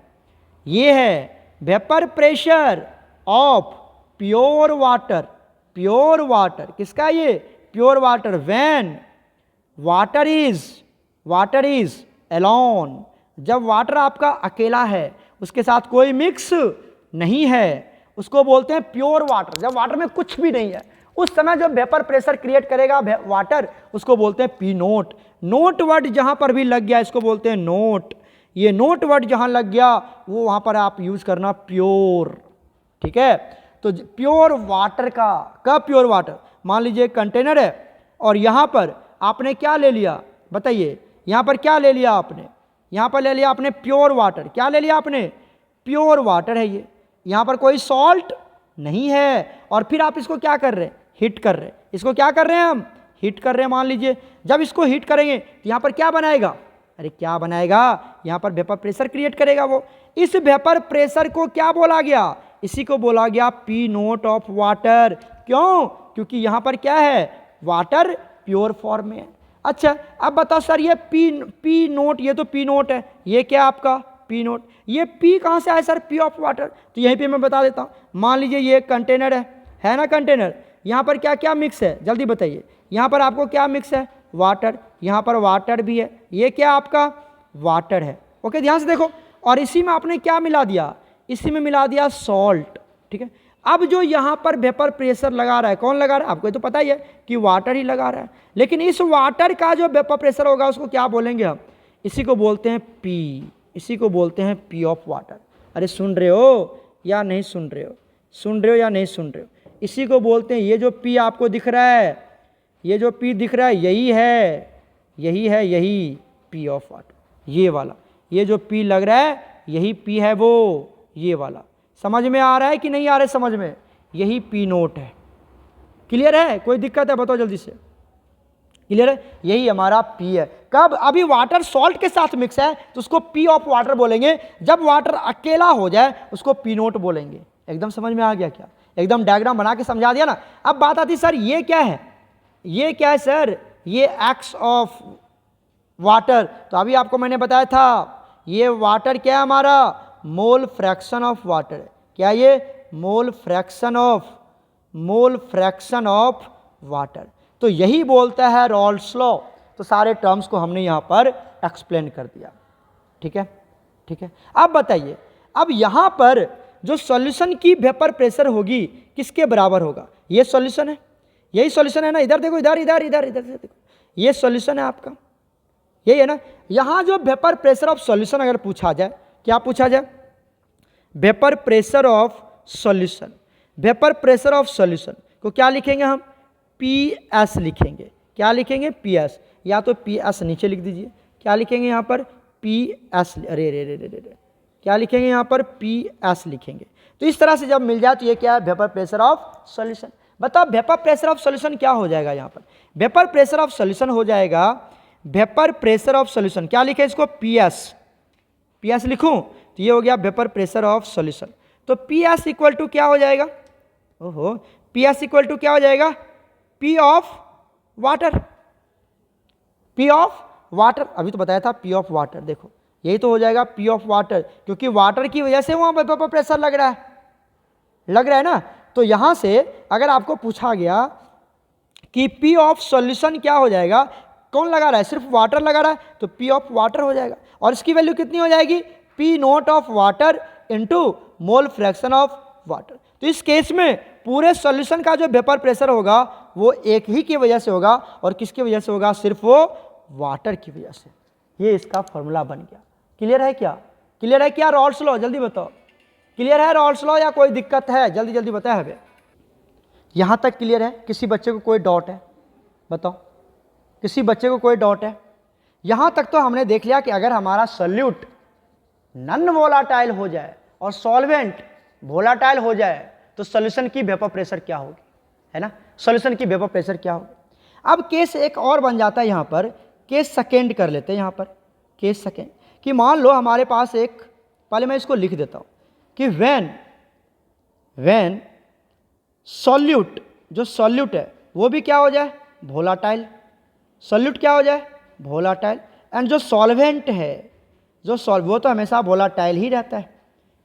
ये है vapour pressure of pure water. Pure water किसका? ये pure water. When water is alone, जब वाटर आपका अकेला है, उसके साथ कोई मिक्स नहीं है उसको बोलते हैं प्योर वाटर। जब वाटर में कुछ भी नहीं है उस समय जो वेपर प्रेशर क्रिएट करेगा वाटर, उसको बोलते हैं पी नोट। नोट वर्ड जहां पर भी लग गया इसको बोलते हैं नोट। ये नोट वर्ड जहां लग गया वो वहां पर आप यूज करना प्योर। ठीक है, तो प्योर वाटर का, कब प्योर वाटर, मान लीजिए कंटेनर है और यहां पर आपने क्या ले लिया बताइए, यहां पर क्या ले लिया आपने, यहां पर ले लिया आपने प्योर वाटर। क्या ले लिया आपने, प्योर वाटर है ये, यहां पर कोई सॉल्ट नहीं है और फिर आप इसको क्या कर रहे हैं, हीट कर रहे हैं। इसको क्या कर रहे हैं हम, हीट कर रहे हैं। मान लीजिए जब इसको हीट करेंगे तो यहां पर क्या बनाएगा, अरे क्या बनाएगा, यहां पर वेपर प्रेशर क्रिएट करेगा वो। इस वेपर प्रेशर को क्या बोला गया, इसी को बोला गया पी नोट ऑफ वाटर। क्यों, क्योंकि यहां पर क्या है, वाटर प्योर फॉर्म में है। अच्छा अब बताओ सर ये पी नोट, ये तो पी नोट है, ये क्या आपका पी नोट, ये पी कहां से आया सर, पी ऑफ वाटर। तो यहीं पे मैं बता देता हूं, मान लीजिए ये कंटेनर है ना कंटेनर, यहां पर क्या क्या मिक्स है जल्दी बताइए, यहां पर आपको क्या मिक्स है, वाटर, यहां पर वाटर भी है, ये क्या आपका वाटर है। ओके ध्यान से देखो, और इसी में आपने क्या मिला दिया, इसी में मिला दिया सॉल्ट। ठीक है, अब जो यहां पर वेपर प्रेशर लगा रहा है, कौन लगा रहा है, आपको तो पता ही है कि वाटर ही लगा रहा है, लेकिन इस वाटर का जो वेपर प्रेशर होगा उसको क्या बोलेंगे हम, इसी को बोलते हैं पी, इसी को बोलते हैं पी ऑफ वाटर। अरे सुन रहे हो या नहीं सुन रहे हो, सुन रहे हो या नहीं सुन रहे हो, इसी को बोलते हैं, ये जो पी आपको दिख रहा है, ये जो पी दिख रहा है यही है, यही है, यही पी ऑफ वाटर, ये वाला, ये जो पी लग रहा है यही पी है वो, ये वाला। समझ में आ रहा है कि नहीं आ रहा है समझ में, यही पी नोट है। क्लियर है, कोई दिक्कत है बताओ जल्दी से, क्लियर है, यही हमारा पी है। कब, अभी वाटर सॉल्ट के साथ मिक्स है तो उसको पी ऑफ वाटर बोलेंगे, जब वाटर अकेला हो जाए उसको पी नोट बोलेंगे। एकदम समझ में आ गया क्या, एकदम डायग्राम बना के समझा दिया ना। अब बात आती सर ये क्या है, ये क्या है सर, ये एक्स ऑफ वाटर, तो अभी आपको मैंने बताया था ये वाटर क्या है हमारा, मोल फ्रैक्शन ऑफ वाटर है। क्या ये, मोल फ्रैक्शन ऑफ वाटर। तो यही बोलता है रॉल्स लॉ। तो सारे टर्म्स को हमने यहां पर एक्सप्लेन कर दिया। ठीक है, ठीक है, अब बताइए, अब यहां पर जो सॉल्यूशन की वेपर प्रेशर होगी किसके बराबर होगा, ये सॉल्यूशन है, यही सॉल्यूशन है ना, इधर देखो, इधर इधर इधर इधर से देखो, ये सॉल्यूशन है आपका, यही है ना। यहां जो वेपर प्रेशर ऑफ सॉल्यूशन अगर पूछा जाए, क्या पूछा जाए, vapour pressure of solution, vapour pressure of solution को क्या लिखेंगे हम, पी एस लिखेंगे। क्या लिखेंगे, पी एस, या तो पी एस नीचे लिख दीजिए, क्या लिखेंगे यहाँ पर पी एस, अरे रे रे रे रे, क्या लिखेंगे यहाँ पर पी एस लिखेंगे। तो इस तरह से जब मिल जाए तो ये क्या है, वेपर प्रेशर ऑफ सॉल्यूशन। बताओ वेपर प्रेशर ऑफ सॉल्यूशन क्या हो जाएगा, यहाँ पर वेपर प्रेशर ऑफ सॉल्यूशन हो जाएगा, वेपर प्रेशर ऑफ सॉल्यूशन क्या लिखे इसको, पी एस, पी एस लिखूं तो ये हो गया वेपर प्रेशर ऑफ सॉल्यूशन। तो पी एस इक्वल टू क्या हो जाएगा, ओहो, पी एस इक्वल टू क्या हो जाएगा, P of water, P of water, अभी तो बताया था पी ऑफ वाटर, देखो यही तो हो जाएगा पी ऑफ वाटर, क्योंकि वाटर की वजह से वहां वेपर प्रेशर लग रहा है ना। तो यहां से अगर आपको पूछा गया कि पी ऑफ सॉल्यूशन क्या हो जाएगा, कौन लगा रहा है, सिर्फ वाटर लगा रहा है, तो पी ऑफ वाटर हो जाएगा, और इसकी वैल्यू कितनी हो जाएगी, P naught of water into mole fraction of water. तो इस केस में पूरे सॉल्यूशन का जो वेपर प्रेशर होगा वो एक ही की वजह से होगा, और किसकी वजह से होगा, सिर्फ वो वाटर की वजह से। ये इसका फॉर्मूला बन गया। क्लियर है क्या, क्लियर है क्या, रॉल्स लॉ जल्दी बताओ, क्लियर है रॉल्स लॉ या कोई दिक्कत है, जल्दी जल्दी बताया है, यहां तक क्लियर है, किसी बच्चे को कोई डाउट है बताओ, किसी बच्चे को कोई डाउट है। यहां तक तो हमने देख लिया कि अगर हमारा सोल्यूट नॉन वोलाटाइल हो जाए और सॉल्वेंट वोलाटाइल हो जाए तो सॉल्यूशन की वेपर प्रेशर क्या होगी, है ना, सॉल्यूशन की वेपर प्रेशर क्या होगी। अब केस एक और बन जाता है, यहां पर केस सेकेंड कर लेते हैं, यहां पर केस सेकेंड, कि मान लो हमारे पास एक, पहले मैं इसको लिख देता हूं कि व्हेन सॉल्यूट, जो सॉल्यूट है वो भी क्या हो जाए, वोलाटाइल, सॉल्यूट क्या हो जाए, वोलाटाइल, एंड जो सॉल्वेंट है, जो वो तो हमेशा वोलाटाइल ही रहता है,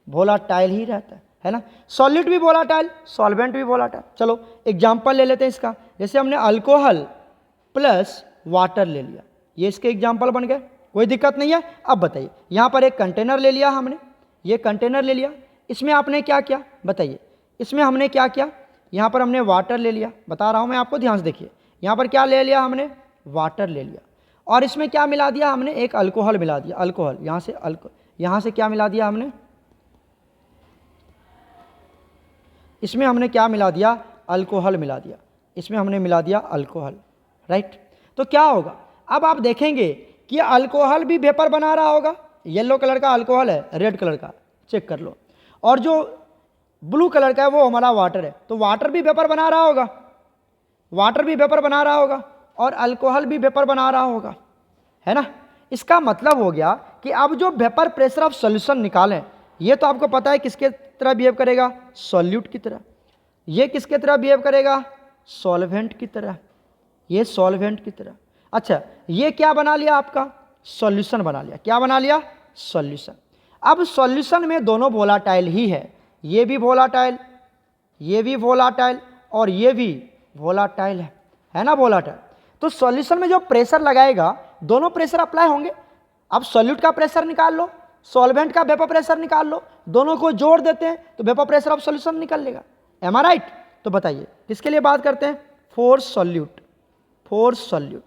वोलाटाइल ही रहता है ना, सॉल्यूट भी वोलाटाइल, सॉल्वेंट भी वोलाटाइल। चलो एग्जांपल ले लेते हैं इसका, जैसे हमने अल्कोहल प्लस वाटर ले लिया, ये इसके एग्जांपल बन गए, कोई दिक्कत नहीं है। अब बताइए, यहाँ पर एक कंटेनर ले लिया हमने, ये कंटेनर ले लिया, इसमें आपने क्या किया बताइए, इसमें हमने क्या किया, यहाँ पर हमने वाटर ले लिया, बता रहा हूँ मैं आपको, ध्यान से देखिए, यहाँ पर क्या ले लिया हमने, वाटर ले लिया, और इसमें क्या मिला दिया हमने, एक अल्कोहल मिला दिया, अल्कोहल, यहाँ से क्या मिला दिया हमने, इसमें हमने क्या मिला दिया, अल्कोहल मिला दिया, इसमें हमने मिला दिया अल्कोहल, राइट। तो क्या होगा, अब आप देखेंगे कि अल्कोहल भी वेपर बना रहा होगा, येलो कलर का अल्कोहल है, रेड कलर का, चेक कर लो, और जो ब्लू कलर का है वो हमारा वाटर है, तो वाटर भी वेपर बना रहा होगा, वाटर भी वेपर बना रहा होगा, और अल्कोहल भी वेपर बना रहा होगा, है ना। इसका मतलब हो गया कि अब जो वेपर प्रेशर ऑफ सॉल्यूशन निकालें, ये तो आपको पता है किसके तरह बिहेव करेगा, सॉल्यूट की तरह, ये किसके तरह बिहेव करेगा, सॉल्वेंट की तरह, ये सॉल्वेंट की तरह। अच्छा, ये क्या बना लिया आपका, सॉल्यूशन बना लिया, क्या बना लिया, सॉल्यूशन। अब सॉल्यूशन में दोनों वोलाटाइल ही है, ये भी वोलाटाइल, ये भी वोलाटाइल, और ये भी वोलाटाइल है ना, वोलाटाइल। तो सॉल्यूशन में जो प्रेशर लगाएगा, दोनों प्रेशर अप्लाई होंगे। अब सॉल्यूट का प्रेशर निकाल लो, सॉल्वेंट का वेपर प्रेशर निकाल लो, दोनों को जोड़ देते हैं तो वेपर प्रेशर ऑफ सॉल्यूशन निकल लेगा, एम आई राइट। तो बताइए किसके लिए बात करते हैं, for solute, for solute,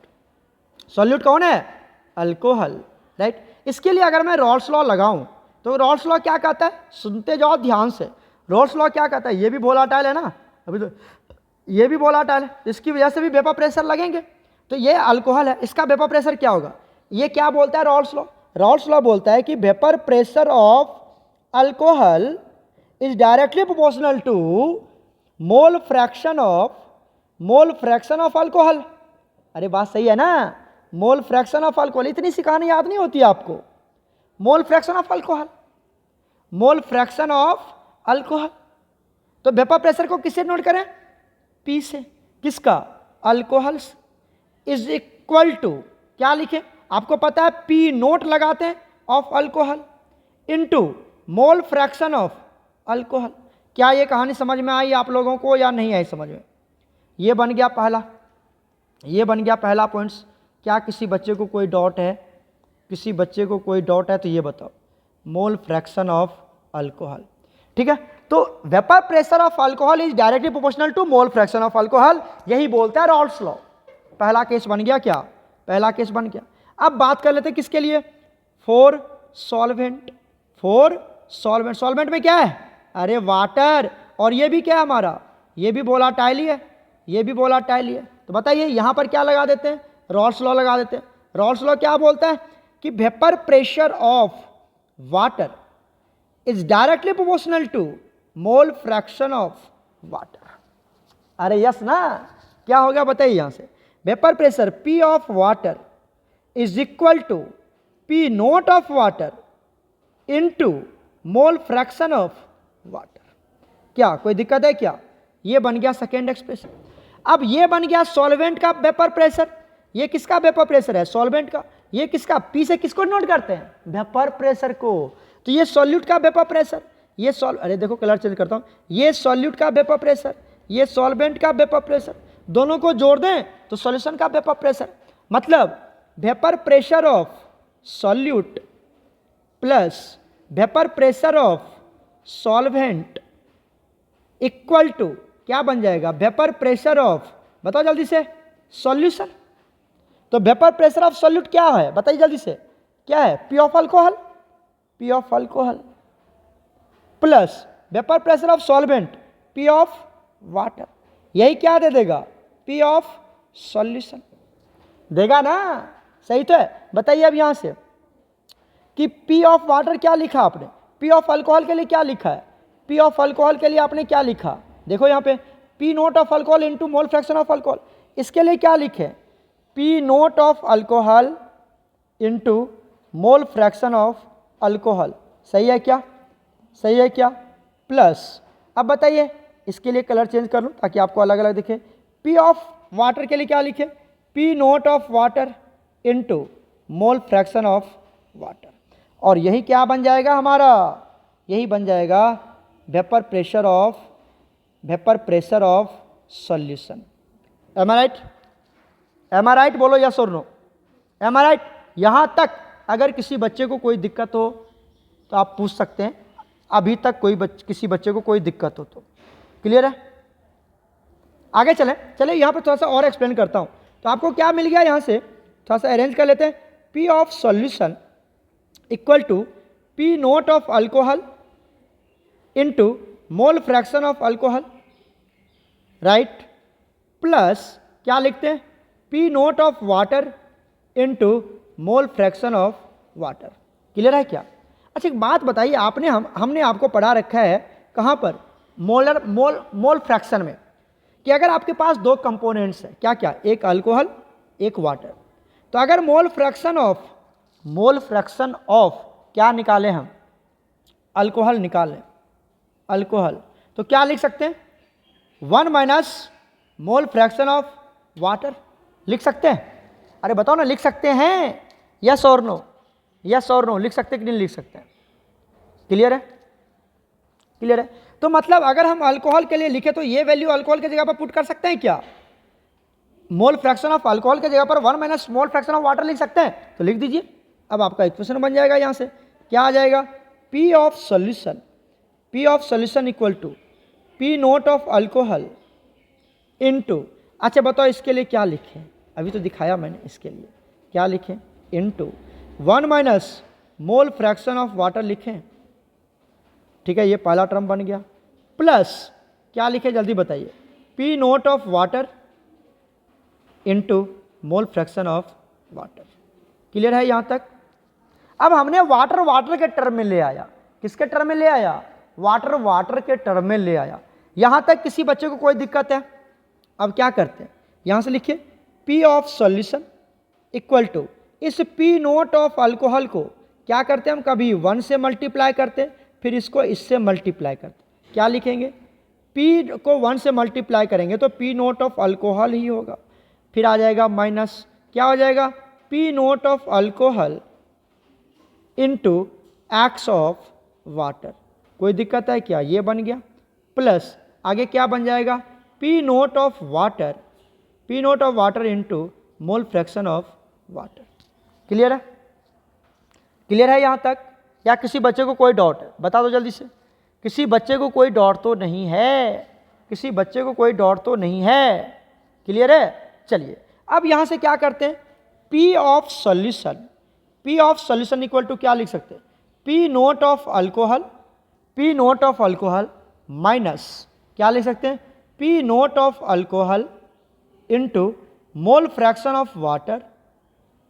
solute कौन है, अल्कोहल, राइट। इसके लिए अगर मैं रॉल्स लॉ लगाऊं तो रॉल्स लॉ क्या कहता है, सुनते जाओ ध्यान से, रॉल्स लॉ क्या कहता है, ये भी वोलाटाइल है ना, अभी तो ये भी वोलाटाइल है, इसकी वजह से भी वेपर प्रेशर लगेंगे, तो ये अल्कोहल है, इसका वेपर प्रेशर क्या होगा, ये क्या बोलता है रॉल्स लॉ, रॉल्स लॉ बोलता है कि vapour pressure of alcohol is directly proportional to mole fraction of alcohol. अरे बात सही है ना, मोल फ्रैक्शन ऑफ अल्कोहल, इतनी सिखानी याद नहीं होती आपको, मोल fraction of alcohol, mole fraction of alcohol. तो वेपर प्रेशर को किससे नोट करें, पी से, किसका, अल्कोहल, इज इक्वल टू, क्या लिखें, आपको पता है पी नोट लगाते हैं of alcohol into mole fraction of alcohol. क्या ये कहानी समझ में आई आप लोगों को या नहीं आई समझ में, ये बन गया पहला, ये बन गया पहला पॉइंट्स। क्या किसी बच्चे को कोई डाउट है, किसी बच्चे को कोई डाउट है तो ये बताओ, मोल फ्रैक्शन ऑफ अल्कोहल, ठीक है। तो vapour pressure of alcohol is directly proportional to mole fraction of alcohol, यही बोलता है रॉल्स लॉ। पहला केस बन गया, क्या, पहला केस बन गया। अब बात कर लेते हैं किसके लिए, for solvent, for solvent, solvent में क्या है, अरे वाटर, और ये भी क्या है हमारा, ये भी वोलाटाइल ही है, ये भी वोलाटाइल ही है। तो बताइए यहाँ पर क्या लगा देते हैं, रॉल्स लॉ लगा देते हैं। रॉल्स लॉ क्या बोलता है कि vapour pressure of water is directly proportional to mole fraction of water. अरे यस ना, क्या हो गया बताइए यहाँ से, vapour pressure P of water is equal to P naught of water into mole fraction of water. क्या कोई दिक्कत है क्या, ये बन गया सेकेंड एक्सप्रेशन। अब ये बन गया सॉल्वेंट का वेपर प्रेशर, ये किसका वेपर प्रेशर है, सॉल्वेंट का, ये किसका, पी से किसको नोट करते हैं, वेपर प्रेशर को। तो ये सॉल्यूट का वेपर प्रेशर, ये अरे देखो कलर चेंज करता हूँ, ये सॉल्यूट का वेपर प्रेशर, ये सॉल्वेंट का वेपर प्रेशर, दोनों को जोड़ दें तो सॉल्यूशन का वेपर प्रेशर। मतलब vapour pressure of solute plus vapour pressure of solvent equal to क्या बन जाएगा, वेपर प्रेशर ऑफ, बताओ जल्दी से, सॉल्यूशन। तो वेपर प्रेशर ऑफ सॉल्यूट क्या है बताइए जल्दी से, क्या है, P of alcohol, P of alcohol plus vapour pressure of solvent P of water, यही क्या दे देगा, पी ऑफ सॉल्यूशन देगा ना, सही तो है। बताइए अब यहां से कि पी ऑफ वाटर क्या लिखा आपने, पी ऑफ अल्कोहल के लिए क्या लिखा है, पी ऑफ अल्कोहल के लिए आपने क्या लिखा, देखो यहाँ पे P naught of alcohol into mole fraction of alcohol, इसके लिए क्या लिखे, P naught of alcohol into mole fraction of alcohol, सही है क्या, सही है क्या, प्लस अब बताइए इसके लिए कलर चेंज कर लूँ ताकि आपको अलग अलग दिखे, पी ऑफ वाटर के लिए क्या लिखे, P naught of water into mole fraction of water, और यही क्या बन जाएगा हमारा, यही बन जाएगा vapour pressure of solution. Am I right, am I right, बोलो यस और नो, एम आई राइट। यहाँ तक अगर किसी बच्चे को कोई दिक्कत हो तो आप पूछ सकते हैं, अभी तक किसी बच्चे को कोई दिक्कत हो तो। क्लियर है? आगे चले यहाँ पे थोड़ा सा और एक्सप्लेन करता हूँ। तो आपको क्या मिल गया यहाँ से, थोड़ा सा अरेंज कर लेते हैं। P of solution equal to P naught of alcohol into mole fraction of alcohol, right, plus क्या लिखते हैं, P naught of water into mole fraction of water. Clear है क्या? अच्छा एक बात बताइए, हमने आपको पढ़ा रखा है कहाँ पर, मोल फ्रैक्शन में, कि अगर आपके पास दो कंपोनेंट्स हैं, क्या क्या, एक अल्कोहल एक वाटर, तो अगर मोल फ्रैक्शन ऑफ क्या निकालें हम, अल्कोहल निकालें, अल्कोहल, तो क्या लिख सकते हैं, 1 minus mole fraction of water लिख सकते हैं? अरे बताओ ना, लिख सकते हैं? यस और नो, यस और नो, लिख सकते हैं कि नहीं लिख सकते हैं? क्लियर है? क्लियर है? तो मतलब अगर हम अल्कोहल के लिए लिखे तो ये वैल्यू अल्कोहल की जगह पर पुट कर सकते हैं क्या? मोल फ्रैक्शन ऑफ अल्कोहल की जगह पर 1 minus mole fraction of water लिख सकते हैं? तो लिख दीजिए। अब आपका इक्वेशन बन जाएगा। यहाँ से क्या आ जाएगा, P of solution equal to P naught of alcohol into, अच्छा बताओ इसके लिए क्या लिखें, अभी तो दिखाया मैंने, इसके लिए क्या लिखें, into 1 minus mole fraction of water लिखें। ठीक है, ये पहला टर्म बन गया, प्लस क्या लिखे जल्दी बताइए, P naught of water into mole fraction of water. Clear है यहाँ तक? अब हमने वाटर के टर्म में ले आया, किसके टर्म में ले आया, वाटर के टर्म में ले आया। यहाँ तक किसी बच्चे को कोई दिक्कत है? अब क्या करते हैं, यहाँ से लिखिए P of solution equal to, इस पी नोट ऑफ अल्कोहल को क्या करते हैं हम, कभी 1 से मल्टीप्लाई करते हैं, फिर इसको इससे मल्टीप्लाई करते हैं। क्या लिखेंगे, P को 1 से मल्टीप्लाई करेंगे तो P नोट ऑफ अल्कोहल ही होगा, फिर आ जाएगा माइनस, क्या हो जाएगा, P naught of alcohol into x of water. कोई दिक्कत है क्या? ये बन गया, प्लस आगे क्या बन जाएगा, P naught of water into mole fraction of water. Clear है? क्लियर है यहाँ तक? या किसी बच्चे को कोई डाउट है? बता दो जल्दी से। किसी बच्चे को कोई डाउट तो नहीं है? किसी बच्चे को कोई डाउट तो नहीं है? क्लियर है? चलिए अब यहाँ से क्या करते हैं, P of solution equal to क्या लिख सकते हैं, P naught of alcohol minus क्या लिख सकते हैं, P naught of alcohol into mole fraction of water,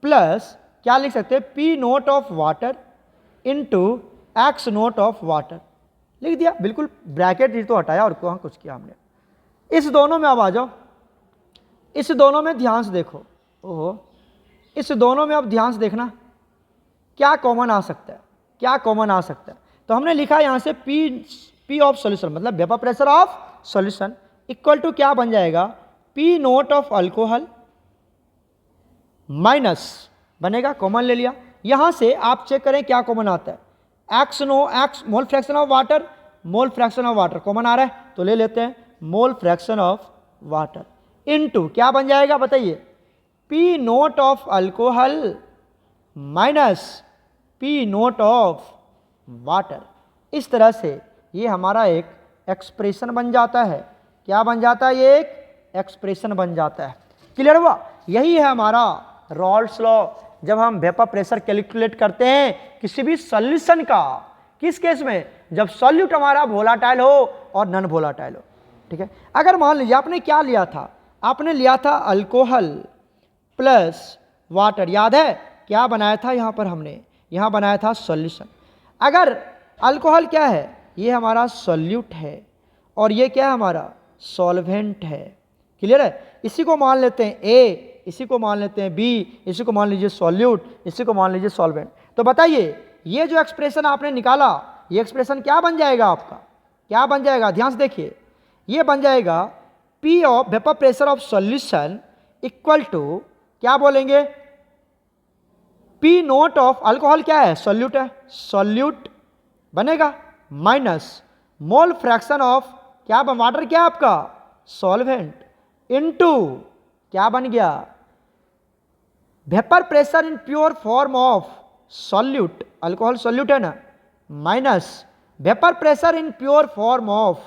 plus क्या लिख सकते हैं, P naught of water into X naught of water. लिख दिया, बिल्कुल ब्रैकेट ही तो हटाया और कहाँ कुछ किया हमने। इस दोनों में अब आ जाओ, इस दोनों में ध्यान से देखो, ओहो, इस दोनों में अब ध्यान से देखना क्या कॉमन आ सकता है, क्या कॉमन आ सकता है। तो हमने लिखा यहाँ से पी ऑफ सॉल्यूशन मतलब vapour pressure of solution equal to क्या बन जाएगा, P naught of alcohol minus बनेगा, कॉमन ले लिया। यहाँ से आप चेक करें क्या कॉमन आता है, x mole fraction of water common आ रहा है, तो ले लेते हैं mole fraction of water into क्या बन जाएगा बताइए, P naught of alcohol minus P naught of water. इस तरह से ये हमारा एक एक्सप्रेशन बन जाता है। क्या बन जाता है, ये एक एक्सप्रेशन बन जाता है। क्लियर हुआ? यही है हमारा रॉल्स लॉ। जब हम वेपर प्रेशर कैलकुलेट करते हैं किसी भी सॉल्यूशन का, किस केस में, जब सॉल्यूट हमारा वोलाटाइल हो और नॉन वोलाटाइल हो। ठीक है, अगर मान लीजिए आपने क्या लिया था, आपने लिया था अल्कोहल प्लस वाटर, याद है क्या बनाया था यहाँ पर, हमने यहाँ बनाया था सॉल्यूशन। अगर अल्कोहल क्या है, ये हमारा सॉल्यूट है और ये क्या है हमारा सॉल्वेंट है। क्लियर है? इसी को मान लेते हैं ए, इसी को मान लेते हैं बी, इसी को मान लीजिए सॉल्यूट, इसी को मान लीजिए सॉल्वेंट। तो बताइए ये जो एक्सप्रेशन आपने निकाला, ये एक्सप्रेशन क्या बन जाएगा आपका, क्या बन जाएगा, ध्यान से देखिए, ये बन जाएगा P of vapour pressure of solution equal to क्या बोलेंगे, पी नोट ऑफ अल्कोहल क्या है, सॉल्यूट है, सॉल्यूट बनेगा माइनस मोल फ्रैक्शन ऑफ क्या, वाटर क्या है आपका सॉल्वेंट, इनटू क्या बन गया, vapour pressure in pure form of solute, alcohol solute है ना, minus vapour pressure in pure form of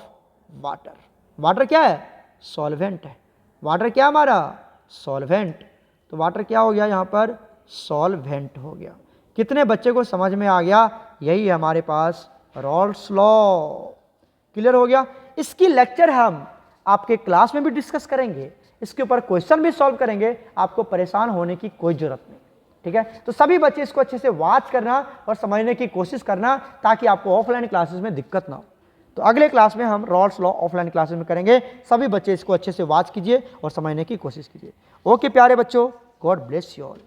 water. Water क्या है? सॉल्वेंट है। वाटर क्या हमारा? सॉल्वेंट। तो वाटर क्या हो गया यहाँ पर? सॉल्वेंट हो गया। कितने बच्चे को समझ में आ गया? यही है हमारे पास रॉल्स लॉ। क्लियर हो गया? इसकी लेक्चर हम आपके क्लास में भी डिस्कस करेंगे, इसके ऊपर क्वेश्चन भी सॉल्व करेंगे, आपको परेशान होने की कोई जरूरत नहीं। ठीक है, तो सभी बच्चे इसको अच्छे से वॉच करना और समझने की कोशिश करना, ताकि आपको ऑफलाइन क्लासेस में दिक्कत ना हो। तो अगले क्लास में हम रॉल्स लॉ ऑफलाइन क्लासेस में करेंगे। सभी बच्चे इसको अच्छे से वॉच कीजिए और समझने की कोशिश कीजिए। ओके प्यारे बच्चों, गॉड ब्लेस यू ऑल।